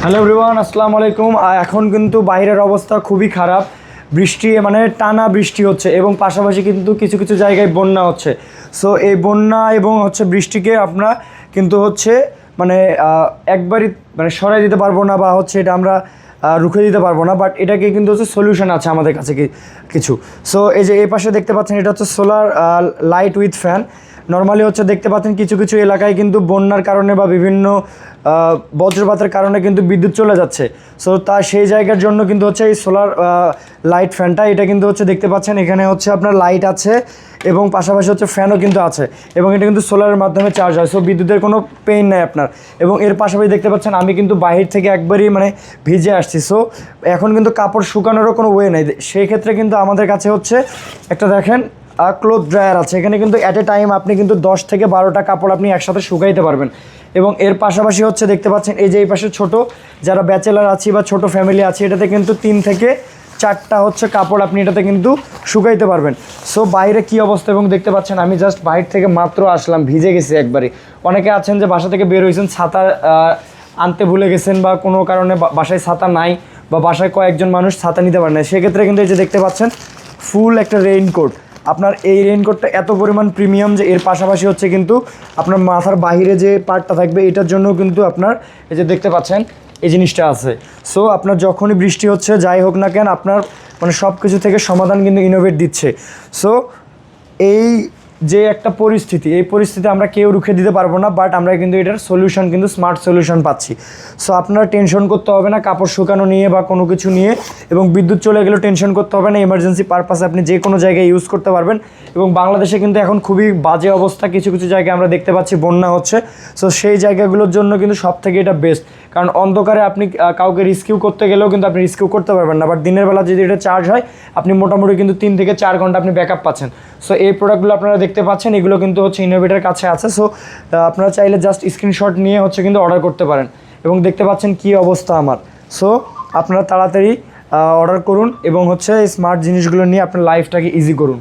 Hello everyone, আসসালামু আলাইকুম। এখন কিন্তু বাইরের অবস্থা খুবই খারাপ, বৃষ্টি মানে টানা বৃষ্টি হচ্ছে এবং পাশাপাশি কিন্তু কিছু কিছু জায়গায় বন্যা হচ্ছে। সো এই বন্যা এবং বৃষ্টিকে আমরা কিন্তু মানে একবারই মানে সরাই দিতে পারবো না, বা এটা আমরা রুখে দিতে পারবো না, বাট এটাকে কিন্তু সলিউশন আছে আমাদের কাছে কিছু। সো এই যে এই পাশে দেখতে পাচ্ছেন, এটা হচ্ছে solar light with fan. Normally দেখতে পাচ্ছেন কিছু কিছু এলাকায় কিন্তু বন্যার কারণে বা বিভিন্ন বজ্রপাতের কারণে কিন্তু বিদ্যুৎ চলে যাচ্ছে। সো সেই জায়গার জন্য কিন্তু এই সোলার লাইট ফ্যানটা, এটা কিন্তু দেখতে পাচ্ছেন এখানে আপনার লাইট আছে এবং পাশাপাশি ফ্যানও কিন্তু আছে, এবং এটা কিন্তু সোলারের মাধ্যমে চার্জ হয়। সো বিদ্যুতের কোনো পেইন নাই আপনার। এবং এর পাশাপাশি দেখতে পাচ্ছেন আমি কিন্তু বাহির থেকে একবারই ভিজে আসছি। সো এখন কিন্তু কাপড় শুকানোরও কোনো ওয়ে নেই। সেই ক্ষেত্রে কিন্তু আমাদের কাছে একটা দেখেন ক্লোথ ড্রায়ার আছে। এখানে কিন্তু অ্যাট এ টাইম আপনি কিন্তু 10 থেকে 12টা কাপড় আপনি একসাথে শুকাইতে পারবেন। এবং এর পাশাপাশি দেখতে পাচ্ছেন এই যে এই পাশে ছোটো যারা ব্যাচেলার আছি বা ছোট ফ্যামিলি আছে, এটাতে কিন্তু 3 থেকে 4টা কাপড় আপনি এটাতে কিন্তু শুকাইতে পারবেন। সো বাইরে কি অবস্থা, এবং দেখতে পাচ্ছেন আমি জাস্ট বাইরে থেকে মাত্র আসলাম, ভিজে গেছি একবারে। অনেকে আছেন যে বাসা থেকে বের হয়েছেন, ছাতা আনতে ভুলে গেছেন, বা কোনো কারণে বাসায় ছাতা নাই, বা বাসায় কয়েকজন মানুষ ছাতা নিতে পারে না। সেক্ষেত্রে কিন্তু এই যে দেখতে পাচ্ছেন ফুল একটা রেইনকোট। আপনার এই রেইনকোটটা এত পরিমাণ প্রিমিয়াম যে এর পাশাপাশি কিন্তু আপনার মাথার বাইরে যে পার্টটা থাকবে এটার জন্য কিন্তু আপনার এই যে দেখতে পাচ্ছেন এই জিনিসটা আছে। সো আপনার যখনই বৃষ্টি হচ্ছে যাই হোক না কেন, আপনার সব কিছু থেকে সমাধান কিন্তু ইনোভেট দিচ্ছে। সো এই যে একটা পরিস্থিতি, এই পরিস্থিতি আমরা কেউ রুখে দিতে পারবো না, বাট আমরা কিন্তু এটার সলিউশন কিন্তু স্মার্ট সলিউশন পাচ্ছি। সো আপনারা টেনশন করতে হবে না কাপড় শুকানো নিয়ে বা কোনো কিছু নিয়ে, এবং বিদ্যুৎ চলে গেলেও টেনশন করতে হবে না। ইমার্জেন্সি পারপাসে আপনি যে কোনো জায়গায় ইউজ করতে পারবেন। এবং বাংলাদেশে কিন্তু এখন খুবই বাজে অবস্থা, কিছু কিছু জায়গায় আমরা দেখতে পাচ্ছি বন্যা হচ্ছে। সো সেই জায়গাগুলোর জন্য কিন্তু সব থেকে এটা বেস্ট, কারণ অন্ধকারে আপনি কাউকে রিস্কিউ করতে গেলেও কিন্তু আপনি রিস্কিউ করতে পারবেন না, বাট দিনের বেলা যদি এটা চার্জ হয় আপনি মোটামুটি কিন্তু 3 থেকে 4 ঘন্টা আপনি ব্যাকআপ পাচ্ছেন। সো এই প্রোডাক্টগুলো আপনারা দেখতে পাচ্ছেন, এগুলো কিন্তু ইনোভেটার কাছে আছে। সো আপনারা চাইলে জাস্ট স্ক্রিনশট নিয়ে কিন্তু অর্ডার করতে পারেন। এবং দেখতে পাচ্ছেন কি অবস্থা আমার। সো আপনারা তাড়াতাড়ি অর্ডার করুন এবং স্মার্ট জিনিসগুলো নিয়ে আপনার লাইফটাকে ইজি করুন।